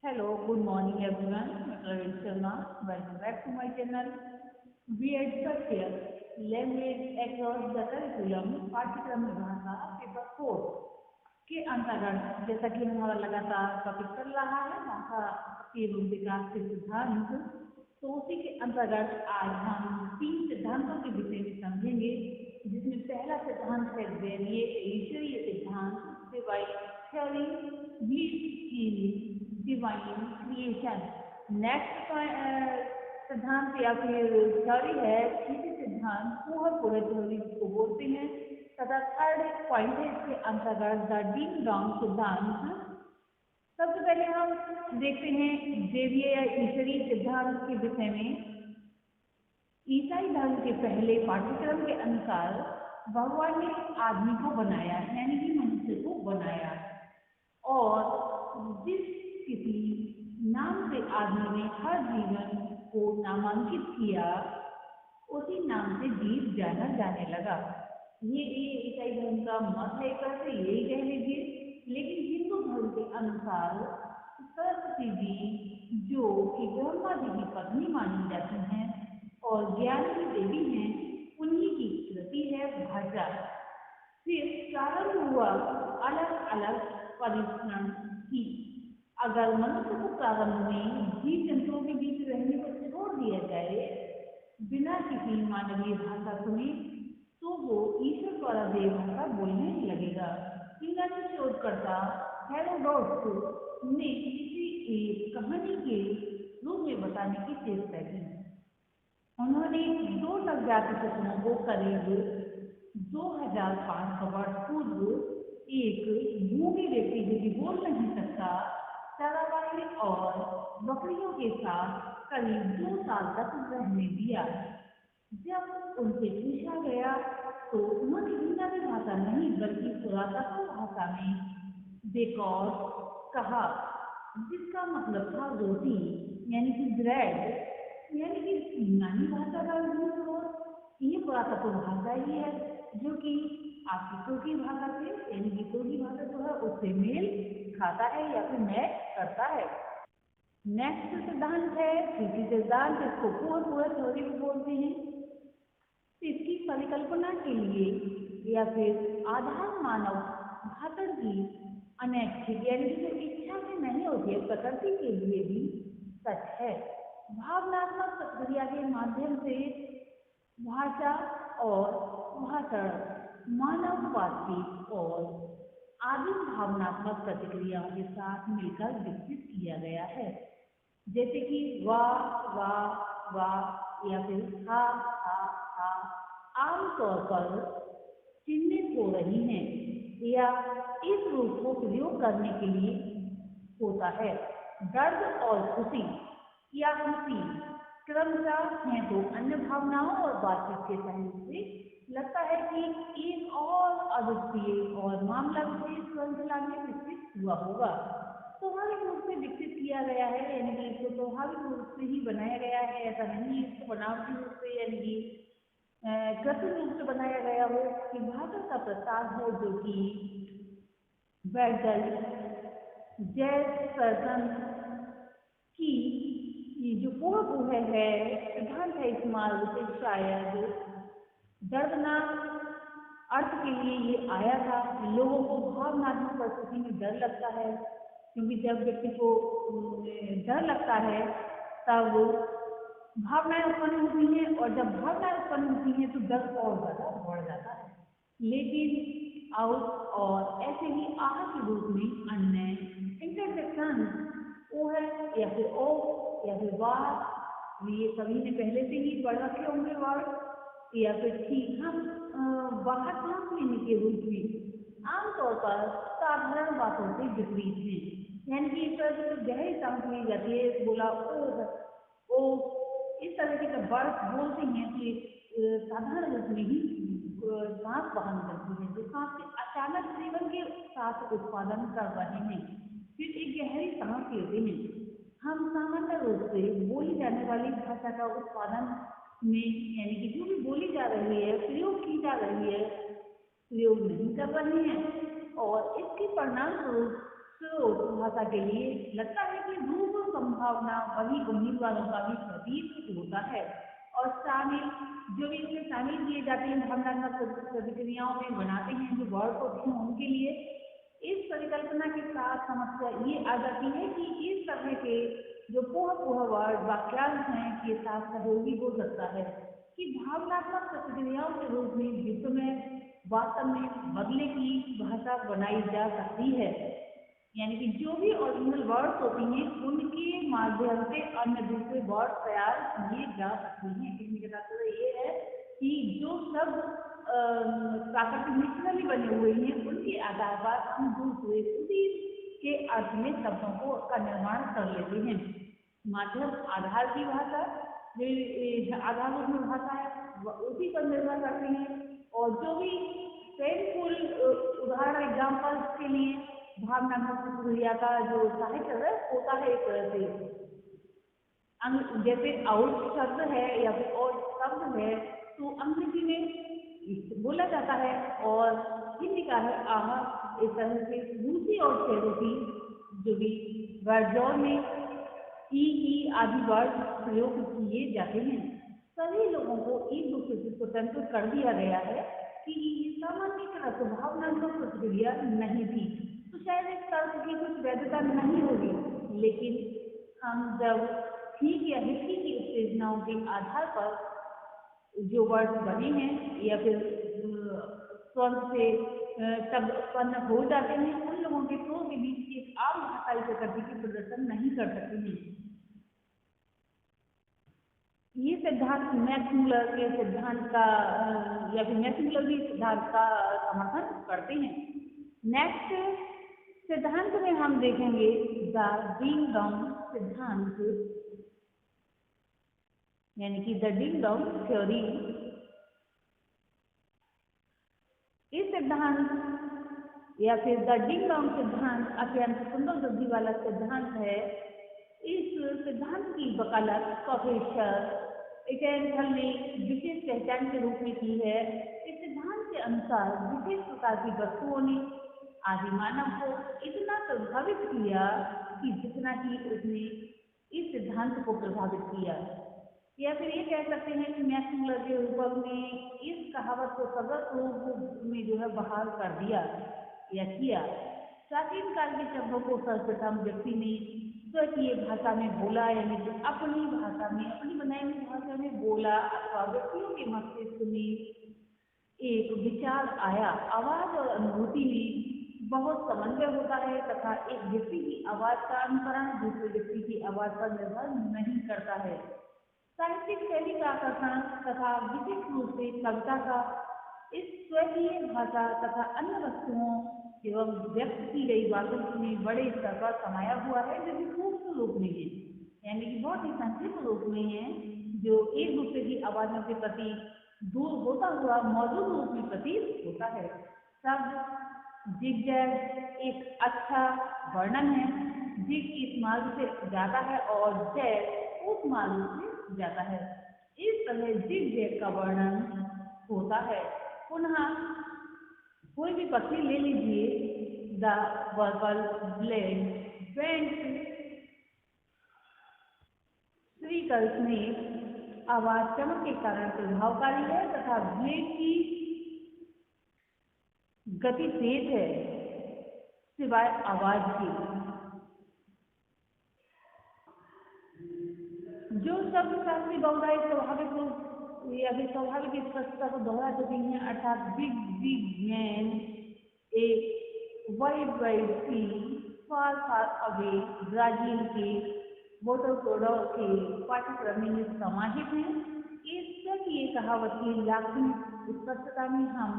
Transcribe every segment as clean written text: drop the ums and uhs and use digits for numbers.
Hello, good morning everyone. मैं Praveen Sharma. Welcome back to my channel. We are discuss here language across the curriculum पाठ्यक्रम में भाषा paper 4 के अंतर्गत जैसा कि हमारा लगातार टॉपिक चल रहा है भाषा एवं विकास के सिद्धांत, तो उसी के अंतर्गत आज हम 3 सिद्धांतों के विषय में समझेंगे, जिसमें पहला सिद्धांत है ईश्वरीय सिद्धांत, divine theory belief in divine creation. Next सिद्धांत या फिर थ्योरी है थीसिस सिद्धांत, पूर्व थ्योरी को बोलते हैं, तथा थर्ड पॉइंट है इसके अंतर्गत द डिंग डोंग सिद्धांत। सबसे पहले हम देखते हैं देवीय या ईश्वरीय सिद्धांत के विषय में। ईसाई धर्म के पहले पाठ्यक्रम के अनुसार भगवान ने आदमी को बनाया, यानी कि मनुष्य को बनाया, और जिस किसी नाम से आदमी ने हर जीवन को नामांकित किया, उसी नाम से जीव जाना जाने लगा। ये ईसाई धर्म का मत है, कैसे यही कह लीजिए। लेकिन हिंदू धर्म के अनुसार सरस्वती जी, जो कि ब्रह्मा जी की पत्नी मानी जाती हैं और ज्ञान की देवी हैं, उन्हीं की कृति है भाषा। फिर प्रारंभ हुआ अलग अलग परिश्रम की। अगर मनुष्य को प्रारंभ में जीव जंतुओं के बीच रहने को छोड़ दिया जाए, बिना किसी मानवीय भाषा सुने, तो वो ईश्वर द्वारा देव भाषा बोलने लगेगा। इंग्लैंड शोधकर्ता हेरोडोटस ने इसे एक कहानी के रूप में बताने की चेष्टा की। उन्होंने 2 नवजात शिशुओं को करीब 2500 वर्ष पूर्व एक गूंगे व्यक्ति, जो कि बोल नहीं सकता, चरावाही और बकरियों के साथ करीब 2 साल तक रहने दिया। जब उनसे पूछा गया तो उन्होंने हिंदी भाषा नहीं बल्कि पुरातत्व भाषा में बेकॉज कहा, जिसका मतलब था रोटी, यानी कि ब्रेड, यानी कि यूनानी भाषा का ये पुरातत्व भाषा ही है, जो कि आपकी तुर्की भाषा से, यानी कि तुर्की भाषा जो है उससे मेल खाता है या फिर मैच करता है। नेक्स्ट सिद्धांत है थीसिस सिद्धांत, इसको पूर्व थ्योरी भी बोलते हैं। इसकी परिकल्पना के लिए या फिर आधार मानव घातक की अनैच्छिक, यानी कि जो इच्छा से नहीं होती है, प्रकृति के लिए भी सच है। भावनात्मक प्रक्रिया के माध्यम से भाषा और भाषण मानव बातचीत और आदि भावनात्मक प्रतिक्रियाओं के साथ मिलकर विकसित किया गया है, जैसे कि वाह वाह वाह या फिर हा हा हा आमतौर पर चिन्हित हो रही हैं, या इस रूप को प्रयोग करने के लिए होता है। दर्द और खुशी या खुशी क्रमशः हैं तो अन्य भावनाओं और बातचीत के सहयोग से लगता है कि एक और अद्वितीय और मामला विशेष श्रृंखला में विकसित हुआ होगा। स्वाभाविक रूप से विकसित किया गया है, यानी कि इसको स्वाभाविक रूप से ही बनाया गया है, ऐसा नहीं है इसको बनावटी रूप से, यानी कि कृत्रिम रूप से बनाया गया हो। कि भाषा का प्रस्ताव है जो कि बैडल जैसर्सन की जो पूर्व है सिद्धांत है, इस मार्ग से शायद दर्दनाक अर्थ के लिए ये आया था। लोगों को भावनात्मक परिस्थिति में डर लगता है, क्योंकि जब व्यक्ति को डर लगता है तब भावनाएं उत्पन्न होती हैं, और जब भावनाएं उत्पन्न होती हैं तो डर और ज़्यादा बढ़ जाता है। लेकिन आउट और ऐसे ही आह के रूप में अन्य इंटरसेक्शन ओ है या फिर ओ या फिर वाह, ये सभी ने पहले से ही पढ़ रखे होंगे वर्ड, या फिर ठीक हम बाहर सांस लेने के रूप में आमतौर पर साधारण बातों से विपरीत हैं, यानी कि इस तरह से गहरी सांस ली जाती है, बोला ओ इस तरह के जब वर्ड बोलते हैं तो साधारण रूप में ही सांस वहन करती है, जो सांस के अचानक सेवन के साथ उत्पादन कर रहे हैं, फिर एक गहरी सांस लेते हैं। हम सामान्य रूप से बोली जाने वाली भाषा का उत्पादन में, यानी कि जो भी बोली जा रही है, प्रयोग की जा रही है, प्रयोग नहीं कर रहे हैं, और इसके परिणाम स्वरूप भाषा के लिए लगता है कि दूर भावना वही उम्मीदवारों का भी प्रतीक होता है। और शामिल जो भी इसमें शामिल किए जाते हैं भावनात्मक प्रतिक्रियाओं में बनाते हैं जो वर्ड होते हैं उनके लिए इस परिकल्पना के साथ समस्या ये आ जाती है कि इस तरह के जो पोह वर्ड वाक्यांश हैं के साथ सहयोगी हो सकता है कि भावनात्मक प्रतिक्रियाओं के रूप में विश्व में वास्तव में बदले की भाषा बनाई जा सकती है। यानी कि जो भी ओरिजिनल वर्ड्स होती हैं उनके माध्यम से अन्य दूसरे वर्ड तैयार किए जा सकते हैं। कहने का तात्पर्य ये है कि जो शब्द प्राकृतिक नेचुरली बने हुए हैं उनके आधार पर हम दूसरे उसी के अर्थ में शब्दों को का निर्माण कर लेते हैं। माध्यम आधार की भाषा जो आधारभूत में भाषा है उसी पर निर्भर करते हैं। और जो भी पेनफुल उदाहरण एग्जाम्पल के लिए भावनात्मक प्रतिक्रिया का जो साहित्य है होता है एक तरह से जैसे आउट शब्द है या फिर और शब्द है तो अंग्रेजी में बोला जाता है और हिंदी का है आह। इस तरह से रूसी और थेरेपी जो भी वर्जों में ई आदि वर्ड प्रयोग किए जाते हैं सभी लोगों को एक दूसरे से स्वतंत्र कर दिया गया है कि सामान्य तरह से भावनात्मक प्रतिक्रिया नहीं थी तो शायद इस तर्क की कुछ वैधता नहीं होगी। लेकिन हम जब ठीक या हिस्ट्री की उत्तेजनाओं के आधार पर जो वर्ड बने हैं या फिर स्वर से शब्द उत्पन्न हो जाते हैं उन लोगों के शोर के बीच एक आम भाषाई प्रकृति के प्रदर्शन नहीं कर सकते हैं। ये सिद्धांत मैक्समुलर के सिद्धांत का या फिर मैक्समुलर भी सिद्धांत का समर्थन करते हैं। नेक्स्ट सिद्धांत में हम देखेंगे द डिंग डोंग सिद्धांत यानी कि द डिंग डोंग थ्योरी। इस सिद्धांत या फिर द डिंग डोंग सिद्धांत अत्यंत सुंदर बुद्धि वाला सिद्धांत है। इस सिद्धांत की वकालत प्रोफेसर एकेंथल ने विशेष पहचान के रूप में की है। इस सिद्धांत के अनुसार विशेष प्रकार की वस्तुओं ने आदि मानव को इतना प्रभावित किया कि जितना कि उसने इस सिद्धांत को प्रभावित किया। या फिर ये कह सकते हैं कि मैक्समुलर के रूपक ने इस कहावत को सगत रूप में जो है बहाल कर दिया या किया। प्राचीन काल के शब्दों को सर्वप्रथम व्यक्ति ने स्वकीय भाषा में बोला यानी कि अपनी भाषा में अपनी बनाई हुई भाषा में बोला अथवा व्यक्तियों के मस्तिष्क में एक विचार आया। आवाज और अनुभूति में बहुत समन्वय होता है तथा एक व्यक्ति की आवाज का अनुकरण दूसरे व्यक्ति की आवाज पर निर्भर नहीं करता है। साहित्यिक शैली का आकर्षण तथा विशिष्ट रूप से कविता का इस स्वकीय भाषा तथा अन्य वस्तुओं एवं व्यक्त की गई बातों में बड़े स्तर पर समाया हुआ है जो कि सूक्ष्म रूप में है यानी कि बहुत ही संक्षिप्त रूप में है जो एक दूसरे की आवाजों के प्रति दूर होता हुआ मौजूद रूप में प्रतीत होता है। शब्द जिगजैग एक अच्छा वर्णन है। जिग इस मार्ग से जाता है और जैग उस मार्ग से जाता है। इस तरह जिगजैग का वर्णन होता है। पुनः कोई भी पक्षी ले लीजिए द वर्बल ब्लेड वेंट श्रीकल्प में आवाज चमक के कारण प्रभावकारी है तथा ब्लेड की गति तेज है सिवाय आवाज की। जो शब्द शास्त्रीय बहुराई स्वाभाविक रूप या फिर स्वाभाविक स्पष्टता को दोहरा चुकी हैं अर्थात बिग बिग मैन एक वाइड सी फार फार अवे ब्राजील के बोटोटोडो के पाठ्यक्रम में समाहित हैं। ईश्वर की ये कहावत की लाक्षणिक स्पष्टता में हम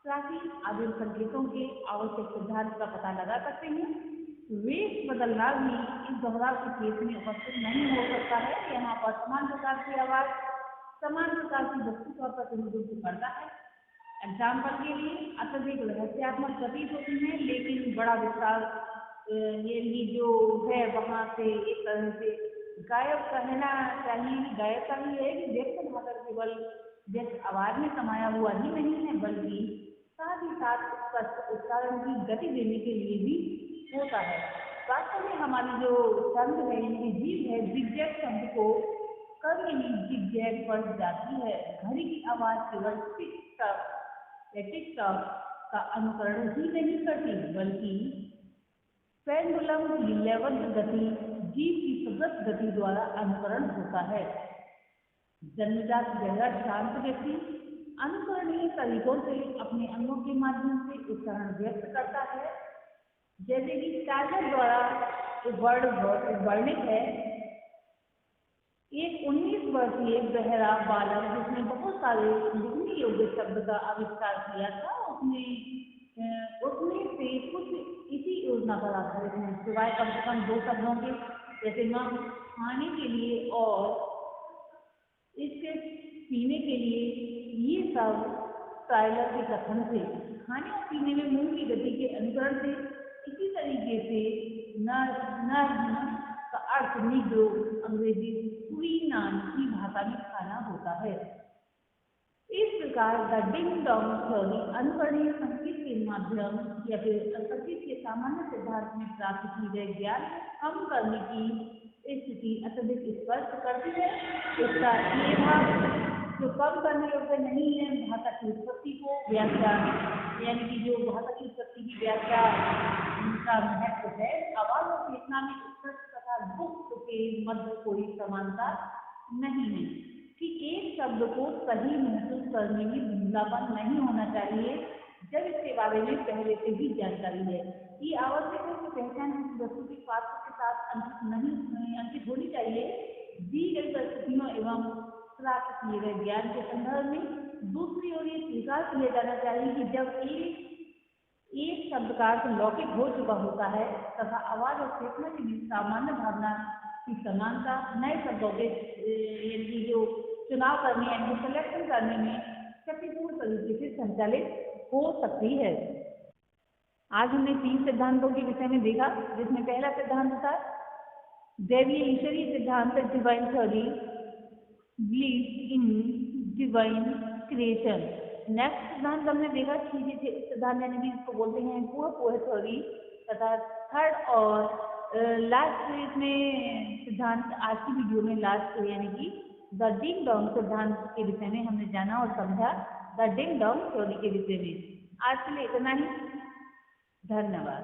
प्राचीन आदिम संकेतों के आवश्यक सिद्धांत का पता लगा सकते हैं। वेश बदलना भी इस दोहराव के केस में उपस्थित नहीं हो सकता है। यहाँ पर समान प्रकार की आवाज समान प्रकार की वस्तु का प्रतिनिधित्व करता है। एग्जाम्पल के लिए अत्यधिक रहस्यात्मक प्रतीत होती है लेकिन बड़ा विस्तार ये जो है वहाँ से एक तरह से गायब कहना चाहिए। गायब का ही है कि व्यक्त भाषा केवल व्यक्त आवाज में समाया हुआ ही नहीं है बल्कि साथ ही साथ उच्चारण की गति देने के लिए भी होता है। वास्तव में हमारी जो टंग है यानी जीभ है, जिगजैग शब्द को कभी यानी जिगजैग पर जाती है। घड़ी की आवाज केवल टिक टक या टिक टॉक का अनुकरण ही नहीं करती, बल्कि पेंडुलम की लयबद्ध गति जीभ की सतत गति द्वारा अनुकरण होता है। जन्मजात गहरा शांत व्यक्ति अनुकरणीय तरीकों से अपने अंगों के माध्यम से उच्चारण व्यक्त करता है, जैसे कि टाइगर द्वारा वर्णित है। एक 19 वर्षीय बहरा बालक जिसने बहुत सारे लिखने योग्य शब्द का आविष्कार किया था, उसमें से कुछ इसी योजना पर आधारित हैं, सिवाय कम से कम 2 शब्दों के, जैसे मां खाने के लिए और इसके पीने के लिए। ये सब टाइलर के कथन थे। खाने और पीने में मुंह की गति के अनुकरण से इसी तरीके से न का अर्थ निग्रो अंग्रेजी सुरीनाम की भाषा में खाना होता है। इस प्रकार द डिंग डोंग थ्योरी अनुकरणीय संकेत के माध्यम या फिर संकेत के सामान्य सिद्धांत में प्राप्त की गए ज्ञान कम करने की स्थिति अत्यधिक स्पष्ट करती है। इसका ये भाग जो कम करने योग्य नहीं है, भाषा की उत्पत्ति को व्याख्या यानी कि जो भाषा की उत्पत्ति की व्याख्या का महत्व है। आवाज और चेतना में उत्कृष्ट तथा दुख के मध्य कोई समानता नहीं है कि एक शब्द को सही महसूस करने में धुंधलापन नहीं होना चाहिए जब इसके बारे में पहले से ही जानकारी है। ये आवश्यक है कि पहचान किसी वस्तु के पात्र के साथ अंकित होनी चाहिए। दी गई परिस्थितियों एवं प्राप्त किए गए ज्ञान के संदर्भ में दूसरी ओर ये स्वीकार किया जाना चाहिए कि जब एक शब्द का अर्थ लौकिक हो चुका होता है तथा आवाज और चेतना के बीच सामान्य भावना की समानता नए शब्दों के यानी जो चुनाव करने यानी सिलेक्शन करने में शक्तिपूर्ण तरीके से संचालित हो सकती है। आज हमने 3 सिद्धांतों के विषय में देखा, जिसमें पहला सिद्धांत था दैवीय ईश्वरीय सिद्धांत divine theory believe in divine creation. Next सिद्धांत हमने देखा चीजें सिद्धांत यानी कि इसको बोलते हैं पूर्व थ्योरी तथा थर्ड और लास्ट इसमें सिद्धांत आज की वीडियो में लास्ट यानी कि द डिंग डोंग सिद्धांत के विषय में हमने जाना और समझा द डिंग डोंग थ्योरी के विषय में। आज के लिए इतना ही, धन्यवाद।